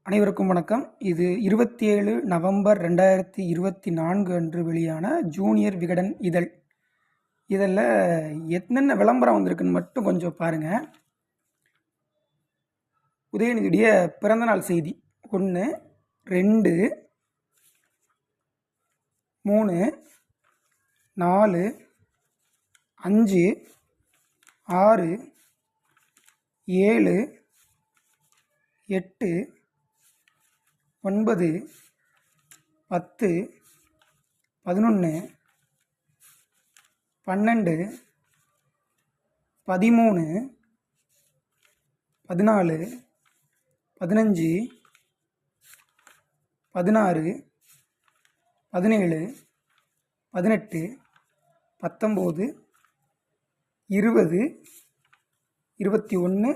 அனைவருக்கும் வணக்கம். இது 27 நவம்பர் 2024 அன்று வெளியான ஜூனியர் விகடன் இதழ். இதில் என்னென்ன விளம்பரம் வந்திருக்குன்னு மட்டும் கொஞ்சம் பாருங்கள். உதயநிதியுடைய பிறந்தநாள் செய்தி 1, 2, 3, 4, 5, 6, 7, 8, 9, 10, 11, 12, 13, 14, 15, 16, 17, 18, 19, 20, 21,